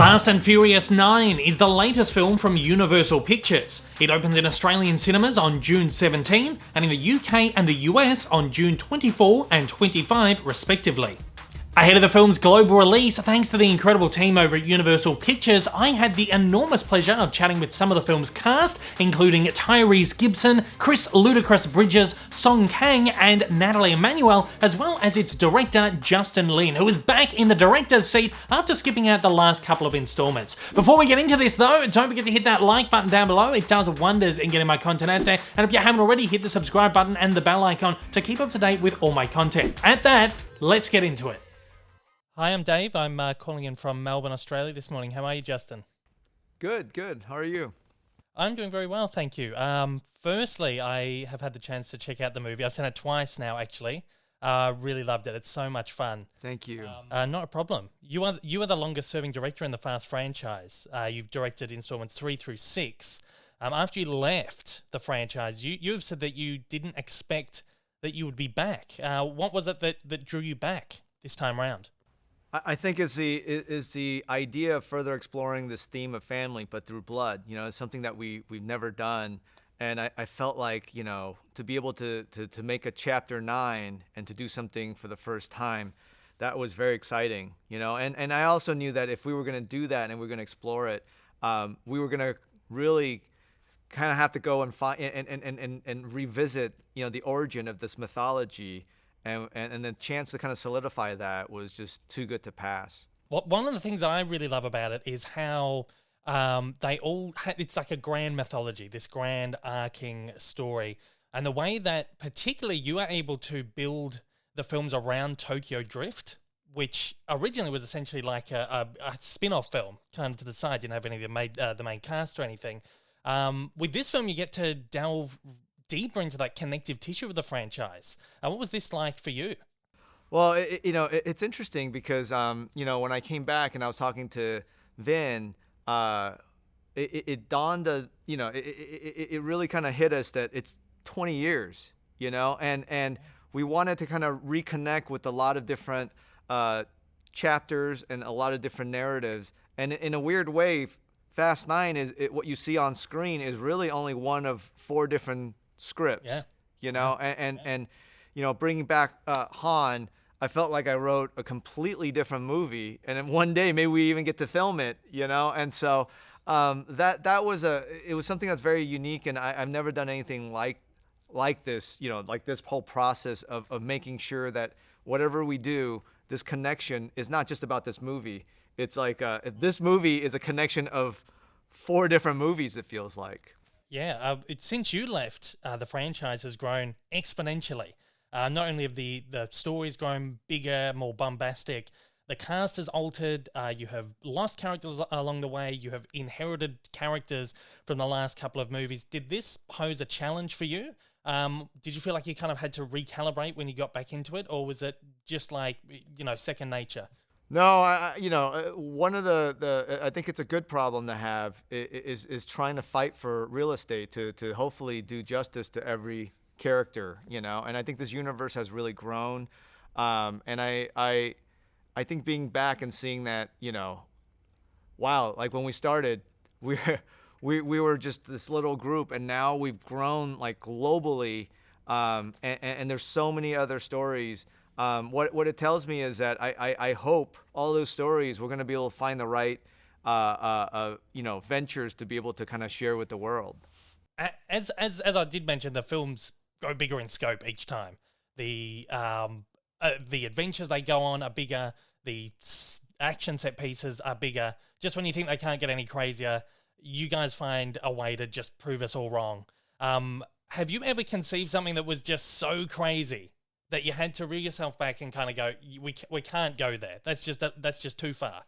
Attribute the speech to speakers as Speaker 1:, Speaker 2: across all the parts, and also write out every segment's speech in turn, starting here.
Speaker 1: Fast and Furious 9 is the latest film from Universal Pictures. It opened in Australian cinemas on June 17 and in the UK and the US on June 24 and 25 respectively. Ahead of the film's global release, thanks to the incredible team over at Universal Pictures, I had the enormous pleasure of chatting with some of the film's cast, including Tyrese Gibson, Chris Ludacris Bridges, Song Kang, and Nathalie Emmanuel, as well as its director Justin Lin, who is back in the director's seat after skipping out the last couple of installments. Before we get into this though, don't forget to hit that like button down below. It does wonders in getting my content out there, and if you haven't already, hit the subscribe button and the bell icon to keep up to date with all my content. At that, let's get into it. Hi, I'm Dave. I'm calling in from Melbourne, Australia this morning. How are you, Justin?
Speaker 2: Good. How are you?
Speaker 1: I'm doing very well, thank you. Firstly, I have had the chance to check out the movie. I've seen it twice now, actually. Really loved it. It's so much fun.
Speaker 2: Thank you.
Speaker 1: Not a problem. You are the longest-serving director in the Fast franchise. You've directed installments 3 through 6. After you left the franchise, you've said that you didn't expect that you would be back. What was it that drew you back this time around?
Speaker 2: I think it's the idea of further exploring this theme of family, but through blood. You know, it's something that we've never done, and I felt like, you know, to be able to make a chapter 9 and to do something for the first time, that was very exciting. You know, and I also knew that if we were going to do that and we were going to explore it, we were going to really kind of have to go and find and revisit, you know, the origin of this mythology. And the chance to kind of solidify that was just too good to pass.
Speaker 1: One of the things that I really love about it is how it's like a grand mythology, this grand arcing story. And the way that particularly you are able to build the films around Tokyo Drift, which originally was essentially like a spin-off film, kind of to the side, didn't have any of the main cast or anything. With this film, you get to delve deeper into that connective tissue of the franchise. What was this like for you?
Speaker 2: Well, it's interesting because, you know, when I came back and I was talking to Vin, it dawned, it really kind of hit us that it's 20 years, you know, and we wanted to kind of reconnect with a lot of different chapters and a lot of different narratives. And in a weird way, Fast 9 what you see on screen is really only one of 4 different scripts, you know, and you know, bringing back Han, I felt like I wrote a completely different movie, and then one day maybe we even get to film it, you know, and so it was something that's very unique, and I've never done anything like this, you know, like this whole process of making sure that whatever we do, this connection is not just about this movie. It's like this movie is a connection of 4 different movies, it feels like.
Speaker 1: Yeah, since you left, the franchise has grown exponentially. Not only have the stories grown bigger, more bombastic, the cast has altered, you have lost characters along the way, you have inherited characters from the last couple of movies. Did this pose a challenge for you? Did you feel like you kind of had to recalibrate when you got back into it, or was it just like, you know, second nature?
Speaker 2: No, one of I think it's a good problem to have is trying to fight for real estate to hopefully do justice to every character, you know. And I think this universe has really grown, and I think being back and seeing that, you know, wow, like when we started, we were just this little group, and now we've grown like globally, and there's so many other stories. What it tells me is that I hope all those stories we're going to be able to find the right you know, ventures to be able to kind of share with the world.
Speaker 1: As I did mention, the films go bigger in scope each time. The adventures they go on are bigger. The action set pieces are bigger. Just when you think they can't get any crazier, you guys find a way to just prove us all wrong. Have you ever conceived something that was just so crazy that you had to reel yourself back and kind of go, we can't go there. That's just too far.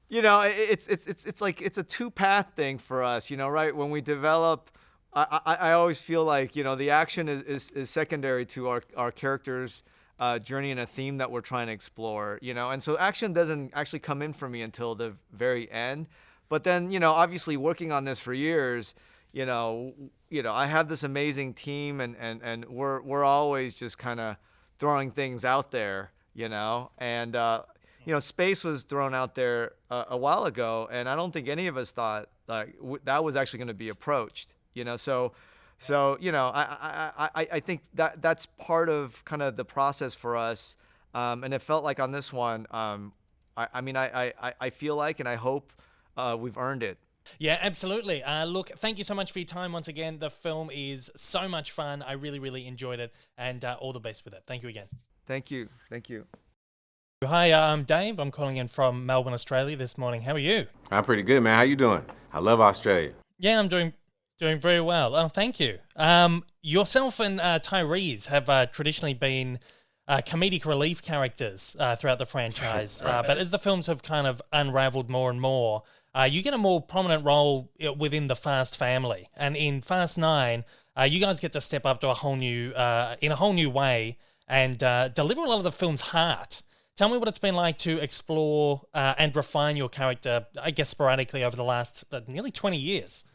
Speaker 2: You know, it's like it's a 2-path thing for us, you know, right? When we develop, I always feel like, you know, the action is secondary to our characters' journey and a theme that we're trying to explore, you know, and so action doesn't actually come in for me until the very end. But then, you know, obviously working on this for years, you know, I have this amazing team, and we're always just kind of throwing things out there, you know, and space was thrown out there a while ago, and I don't think any of us thought like that was actually going to be approached. I think that's part of kind of the process for us, and it felt like on this one, I feel like, and I hope we've earned it.
Speaker 1: Yeah, absolutely. Look, thank you so much for your time once again. The film is so much fun. I really, really enjoyed it, and all the best with it. Thank you again.
Speaker 2: Thank you. Thank you.
Speaker 1: Hi, I'm Dave. I'm calling in from Melbourne, Australia this morning. How are you?
Speaker 3: I'm pretty good, man. How you doing? I love Australia.
Speaker 1: Yeah, I'm doing very well. Oh, thank you. Yourself and Tyrese have traditionally been comedic relief characters throughout the franchise, but as the films have kind of unraveled more and more, you get a more prominent role within the Fast family. And in Fast 9, you guys get to step up to in a whole new way and deliver a lot of the film's heart. Tell me what it's been like to explore and refine your character, I guess, sporadically over the last nearly 20 years.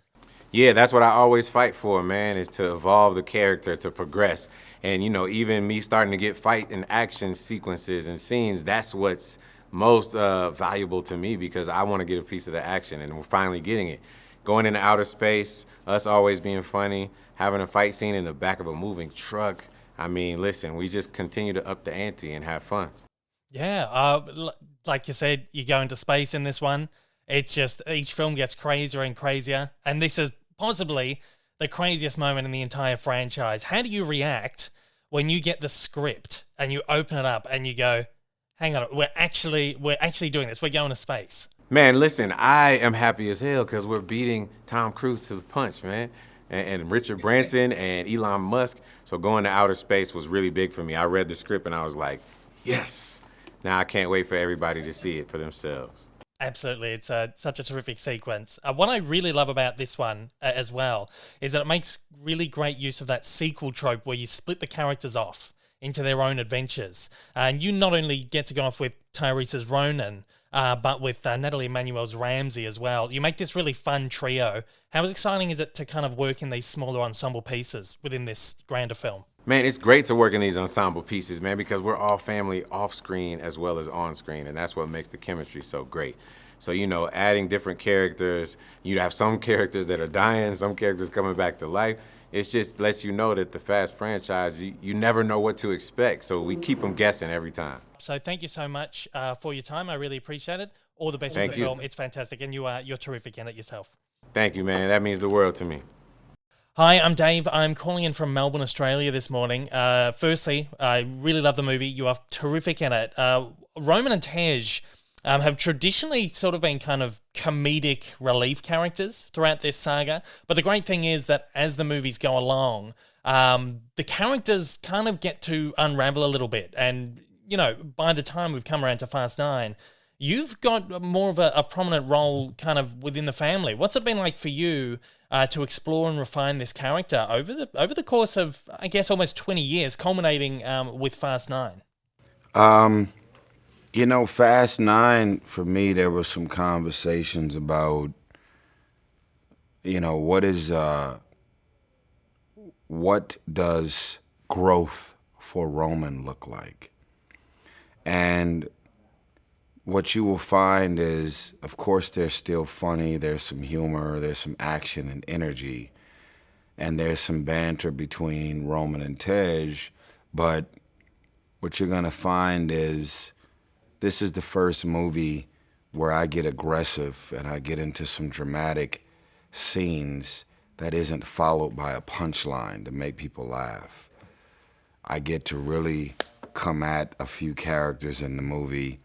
Speaker 3: Yeah, that's what I always fight for, man, is to evolve the character, to progress. And, even me starting to get fight and action sequences and scenes, that's what's most valuable to me, because I want to get a piece of the action, and we're finally getting it. Going into outer space, us always being funny, having a fight scene in the back of a moving truck. I mean, listen, we just continue to up the ante and have fun.
Speaker 1: Yeah, like you said, you go into space in this one. It's just each film gets crazier and crazier, and this is possibly the craziest moment in the entire franchise. How do you react when you get the script and you open it up and you go, hang on, we're actually doing this. We're going to space.
Speaker 3: Man, listen, I am happy as hell because we're beating Tom Cruise to the punch, man. And Richard Branson and Elon Musk. So going to outer space was really big for me. I read the script and I was like, yes. Now I can't wait for everybody to see it for themselves.
Speaker 1: Absolutely. It's such a terrific sequence. What I really love about this one as well is that it makes really great use of that sequel trope where you split the characters off into their own adventures. And you not only get to go off with Tyrese's Ronan, but with Nathalie Emmanuel's Ramsey as well. You make this really fun trio. How exciting is it to kind of work in these smaller ensemble pieces within this grander film?
Speaker 3: Man, it's great to work in these ensemble pieces, man, because we're all family off screen as well as on screen, and that's what makes the chemistry so great. So, adding different characters, you have some characters that are dying, some characters coming back to life. It just lets you know that the Fast franchise, you never know what to expect, so we keep them guessing every time.
Speaker 1: So thank you so much for your time. I really appreciate it. All the best with the film. It's fantastic, and you're terrific in it yourself.
Speaker 3: Thank you, man. That means the world to me.
Speaker 1: Hi, I'm Dave. I'm calling in from Melbourne, Australia this morning. Firstly, I really love the movie. You are terrific in it. Roman and Tej have traditionally sort of been kind of comedic relief characters throughout this saga. But the great thing is that as the movies go along, the characters kind of get to unravel a little bit. And, by the time we've come around to Fast 9, you've got more of a prominent role kind of within the family. What's it been like for you to explore and refine this character over the course of, I guess, almost 20 years, culminating with Fast 9?
Speaker 4: Fast 9, for me, there was some conversations about, what does growth for Roman look like? And what you will find is, of course, they're still funny, there's some humor, there's some action and energy, and there's some banter between Roman and Tej, but what you're gonna find is this is the first movie where I get aggressive and I get into some dramatic scenes that isn't followed by a punchline to make people laugh. I get to really come at a few characters in the movie,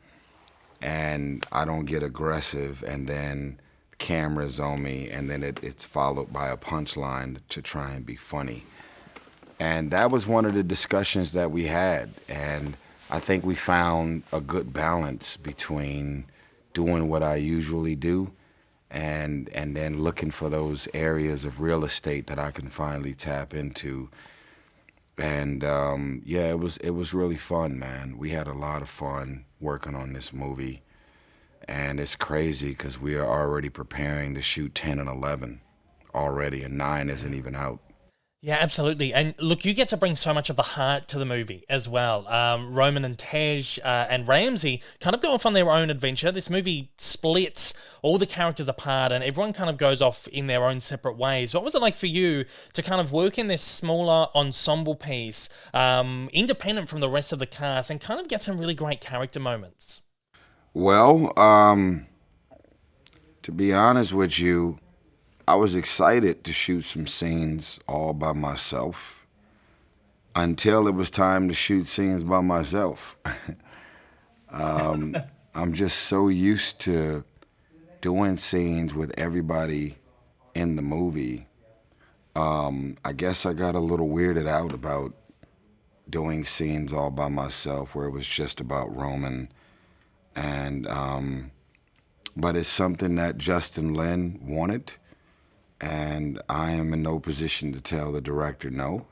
Speaker 4: and I don't get aggressive and then the camera's on me and then it's followed by a punchline to try and be funny. And that was one of the discussions that we had, and I think we found a good balance between doing what I usually do and then looking for those areas of real estate that I can finally tap into. And it was really fun, man. We had a lot of fun working on this movie, and it's crazy because we are already preparing to shoot 10 and 11 already, and 9 isn't even out.
Speaker 1: Yeah, absolutely. And look, you get to bring so much of the heart to the movie as well. Roman and Tej and Ramsey kind of go off on their own adventure. This movie splits all the characters apart and everyone kind of goes off in their own separate ways. What was it like for you to kind of work in this smaller ensemble piece, independent from the rest of the cast, and kind of get some really great character moments?
Speaker 4: Well, to be honest with you, I was excited to shoot some scenes all by myself until it was time to shoot scenes by myself. I'm just so used to doing scenes with everybody in the movie. I guess I got a little weirded out about doing scenes all by myself where it was just about Roman. And but it's something that Justin Lin wanted. And I am in no position to tell the director no.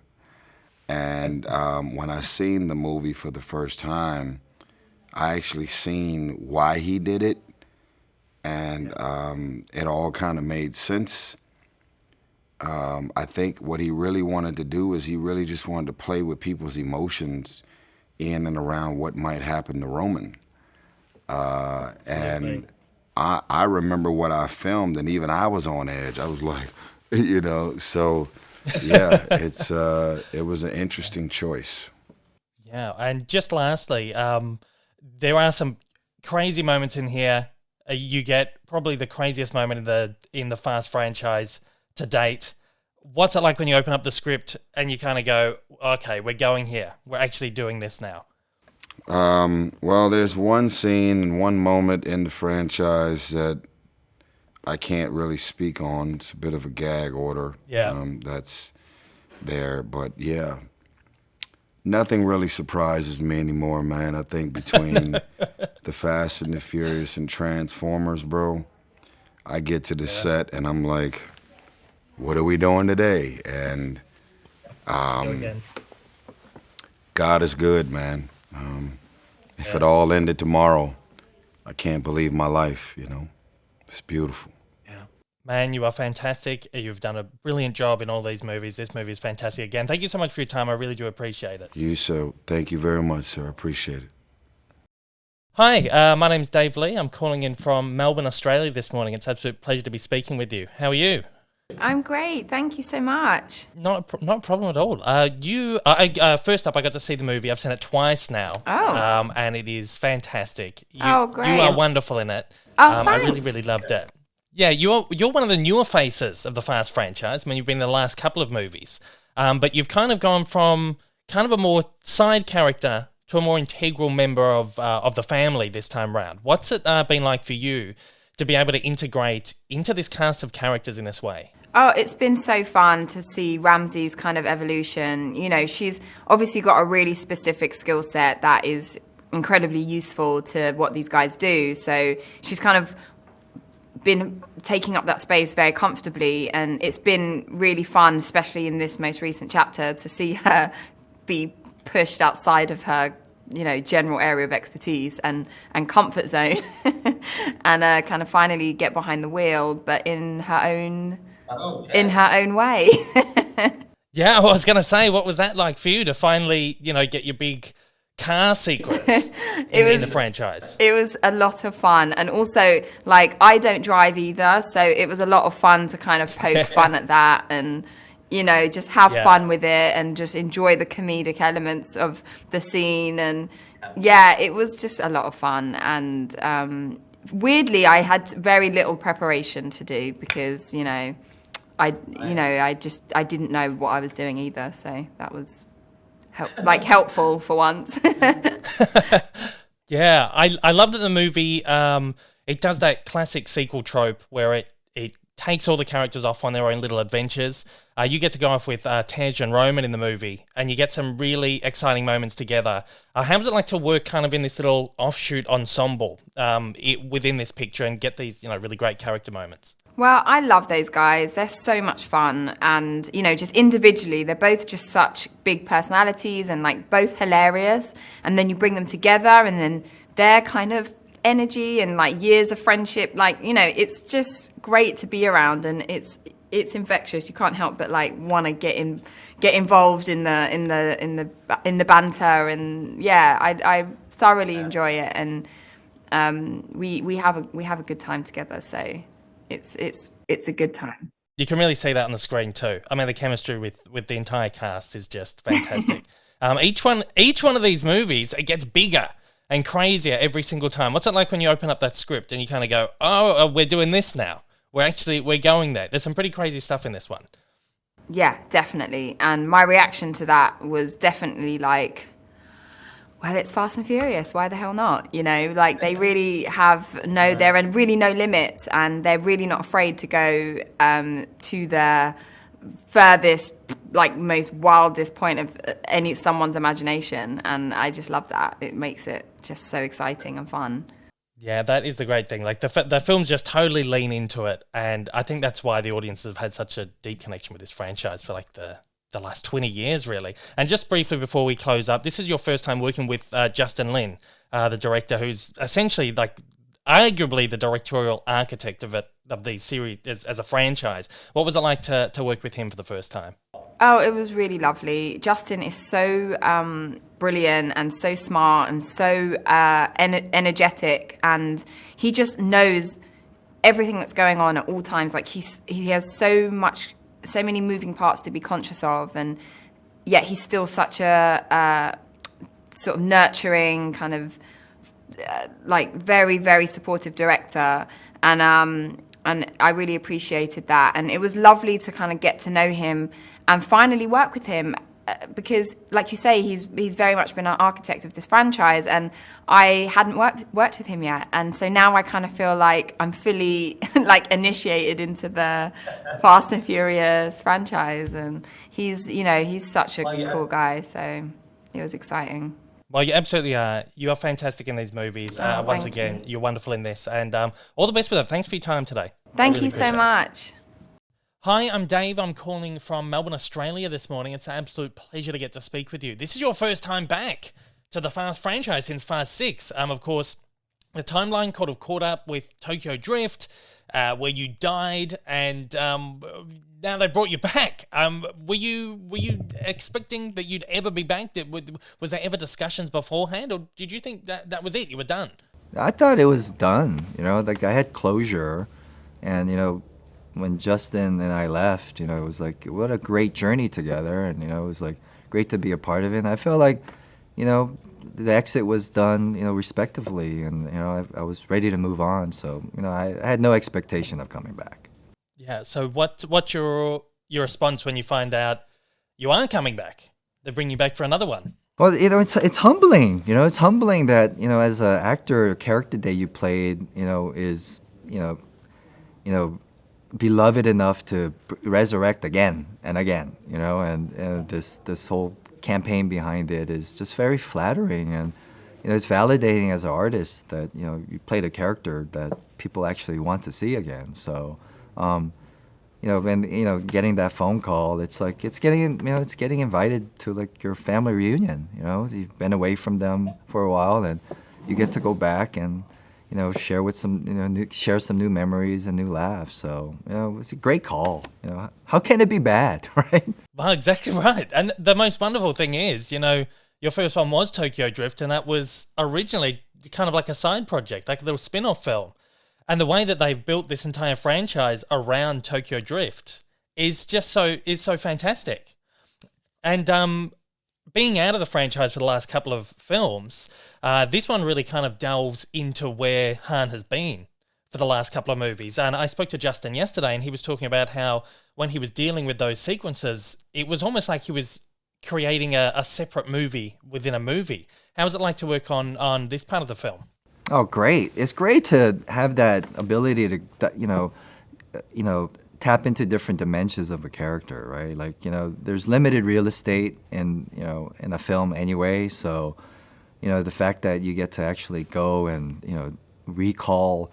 Speaker 4: And when I seen the movie for the first time, I actually seen why he did it, and it all kind of made sense. I think what he really wanted to do is he really just wanted to play with people's emotions in and around what might happen to Roman. And I remember what I filmed, and even I was on edge. I was like, you know, so yeah, it was an interesting choice.
Speaker 1: Yeah, and just lastly, there are some crazy moments in here. You get probably the craziest moment in the Fast franchise to date. What's it like when you open up the script and you kind of go, okay, we're going here. We're actually doing this now?
Speaker 4: Well, there's one scene and one moment in the franchise that I can't really speak on. It's a bit of a gag order.
Speaker 1: Yeah.
Speaker 4: That's there, but yeah. Nothing really surprises me anymore, man. I think between the Fast and the Furious and Transformers, bro, I get to the set and I'm like, what are we doing today? And God is good, man. If it all ended tomorrow, I can't believe my life, you know. It's beautiful.
Speaker 1: Yeah. Man, you are fantastic. You've done a brilliant job in all these movies. This movie is fantastic again. Thank you so much for your time. I really do appreciate it.
Speaker 4: Thank you very much, sir. I appreciate it.
Speaker 1: Hi, my name's Dave Lee. I'm calling in from Melbourne, Australia this morning. It's an absolute pleasure to be speaking with you. How are you?
Speaker 5: I'm great. Thank you so much.
Speaker 1: Not a problem at all. First up, I got to see the movie. I've seen it twice now.
Speaker 5: Oh.
Speaker 1: And it is fantastic.
Speaker 5: Great.
Speaker 1: You are wonderful in it.
Speaker 5: Oh,
Speaker 1: I
Speaker 5: thanks.
Speaker 1: really loved it. Yeah, you're one of the newer faces of the Fast franchise. I mean, you've been in the last couple of movies. But you've kind of gone from kind of a more side character to a more integral member of the family this time round. What's it been like for you to be able to integrate into this cast of characters in this way?
Speaker 5: Oh, it's been so fun to see Ramsey's kind of evolution. You know, she's obviously got a really specific skill set that is incredibly useful to what these guys do. So she's kind of been taking up that space very comfortably, and it's been really fun, especially in this most recent chapter, to see her be pushed outside of her, you know, general area of expertise and comfort zone and kind of finally get behind the wheel, but in her own way.
Speaker 1: Yeah, I was going to say, what was that like for you to finally, you know, get your big car sequence in the franchise?
Speaker 5: It was a lot of fun. And also, like, I don't drive either, so it was a lot of fun to kind of poke fun at that and, you know, just have fun with it and just enjoy the comedic elements of the scene. And yeah, it was just a lot of fun. And weirdly, I had very little preparation to do because, you know, I didn't know what I was doing either. So that was helpful for once.
Speaker 1: Yeah, I love that the movie, it does that classic sequel trope where it takes all the characters off on their own little adventures. You get to go off with Tej and Roman in the movie, and you get some really exciting moments together. How was it like to work kind of in this little offshoot ensemble within this picture and get these, you know, really great character moments?
Speaker 5: Well, I love those guys. They're so much fun. And, you know, just individually, they're both just such big personalities and, like, both hilarious. And then you bring them together and then their kind of energy and, like, years of friendship, like, you know, it's just great to be around. And it's it's infectious. You can't help but like want to get involved in the banter, and yeah, I thoroughly enjoy it, and we have a good time together. So it's a good time.
Speaker 1: You can really see that on the screen too. I mean, the chemistry with the entire cast is just fantastic. Each one of these movies, it gets bigger and crazier every single time. What's it like when you open up that script and you kind of go, oh, we're doing this now. We're going there. There's some pretty crazy stuff in this one.
Speaker 5: Yeah, definitely. And my reaction to that was definitely like, well, it's Fast and Furious. Why the hell not? You know, like they really have there are really no limits, and they're really not afraid to go to the furthest, like most wildest point of someone's imagination. And I just love that. It makes it just so exciting and fun.
Speaker 1: Yeah, that is the great thing. Like the films just totally lean into it, and I think that's why the audiences have had such a deep connection with this franchise for like the last 20 years, really. And just briefly before we close up, this is your first time working with Justin Lin, the director, who's essentially like arguably the directorial architect of these series as a franchise. What was it like to work with him for the first time?
Speaker 5: Oh, it was really lovely. Justin is so brilliant and so smart and so energetic, and he just knows everything that's going on at all times. Like he has so many moving parts to be conscious of, and yet he's still such a sort of nurturing kind of like very, very supportive director, and I really appreciated that. And it was lovely to kind of get to know him and finally work with him, because like you say, he's very much been an architect of this franchise, and I hadn't worked with him yet. And so now I kind of feel like I'm fully like initiated into the Fast and Furious franchise, and he's such a cool guy, so it was exciting.
Speaker 1: Well, you absolutely are. You are fantastic in these movies. Once again, you're wonderful in this, and all the best with it. Thanks for your time today.
Speaker 5: Thank you so much.
Speaker 1: Hi, I'm Dave. I'm calling from Melbourne, Australia this morning. It's an absolute pleasure to get to speak with you. This is your first time back to the Fast franchise since Fast 6. Of course, the timeline could have caught up with Tokyo Drift, where you died, and now they brought you back. Were you expecting that you'd ever be back? Was there ever discussions beforehand, or did you think that was it? You were done?
Speaker 6: I thought it was done. Like I had closure, and when Justin and I left, it was like, what a great journey together, and it was like great to be a part of it. And I felt like, the exit was done, respectively, and I was ready to move on. So I had no expectation of coming back.
Speaker 1: Yeah. So what's your response when you find out you aren't coming back? They bring you back for another one.
Speaker 6: Well, it's humbling. It's humbling that as an actor, a character that you played, is beloved enough to resurrect again and again. And this whole campaign behind it is just very flattering, and it's validating as an artist that you played a character that people actually want to see again. So getting that phone call, it's like it's getting invited to like your family reunion. You've been away from them for a while, and you get to go back and share some new memories and new laughs. So it's a great call. How can it be bad, right?
Speaker 1: Well, exactly right. And the most wonderful thing is, your first one was Tokyo Drift, and that was originally kind of like a side project, like a little spin-off film. And the way that they've built this entire franchise around Tokyo Drift is so fantastic. And being out of the franchise for the last couple of films, this one really kind of delves into where Han has been for the last couple of movies. And I spoke to Justin yesterday, and he was talking about how when he was dealing with those sequences, it was almost like he was creating a separate movie within a movie. How was it like to work on this part of the film?
Speaker 6: Oh, great. It's great to have that ability to, tap into different dimensions of a character, right? Like, there's limited real estate in a film anyway. So, the fact that you get to actually go and, recall,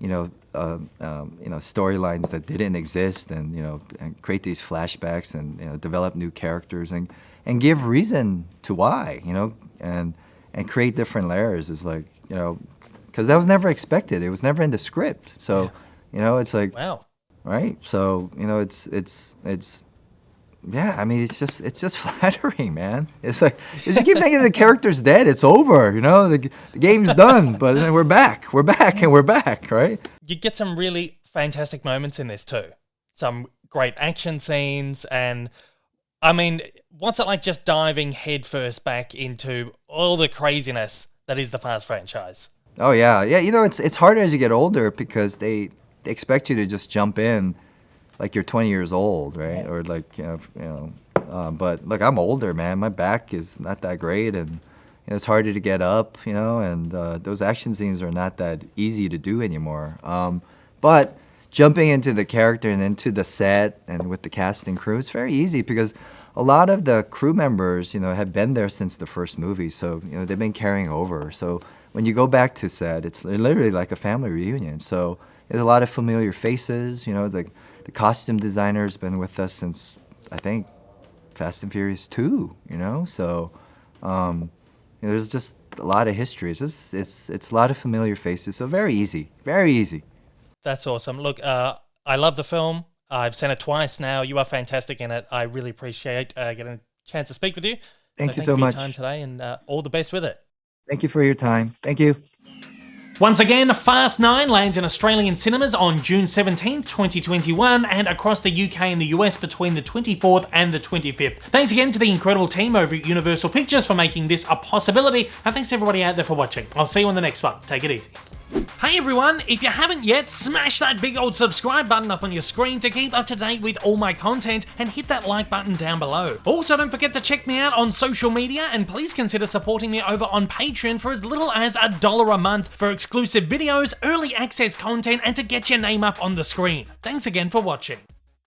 Speaker 6: storylines that didn't exist, and, and create these flashbacks, and, develop new characters, and give reason to why, and create different layers is like, because that was never expected. It was never in the script. So, it's like,
Speaker 1: wow.
Speaker 6: right? So you know, it's yeah. I mean, it's just flattering, man. It's like if you keep thinking the character's dead, it's over. You know, the game's done. But then we're back, and we're back, right?
Speaker 1: You get some really fantastic moments in this too. Some great action scenes, and I mean, what's it like just diving headfirst back into all the craziness that is the Fast franchise?
Speaker 6: Oh yeah. You know, it's harder as you get older because they expect you to just jump in like you're 20 years old, right? Or like but look, I'm older, man. My back is not that great, and it's harder to get up, you know. And those action scenes are not that easy to do anymore. But jumping into the character and into the set and with the cast and crew, it's very easy because a lot of the crew members, you know, have been there since the first movie, so you know they've been carrying over. So when you go back to set, it's literally like a family reunion. So there's a lot of familiar faces. You know, the costume designer's been with us since I think Fast and Furious 2. You know, so you know, there's just a lot of history. It's a lot of familiar faces. So very easy, very easy.
Speaker 1: That's awesome. Look, I love the film. I've seen it twice now. You are fantastic in it. I really appreciate getting a chance to speak with you.
Speaker 6: Thank you so much
Speaker 1: for your time today, and all the best with it.
Speaker 6: Thank you for your time. Thank you.
Speaker 1: Once again, Fast 9 lands in Australian cinemas on June 17th, 2021, and across the UK and the US between the 24th and the 25th. Thanks again to the incredible team over at Universal Pictures for making this a possibility, and thanks to everybody out there for watching. I'll see you on the next one. Take it easy. Hey everyone, if you haven't yet, smash that big old subscribe button up on your screen to keep up to date with all my content, and hit that like button down below. Also, don't forget to check me out on social media, and please consider supporting me over on Patreon for as little as $1 a month for exclusive videos, early access content, and to get your name up on the screen. Thanks again for watching.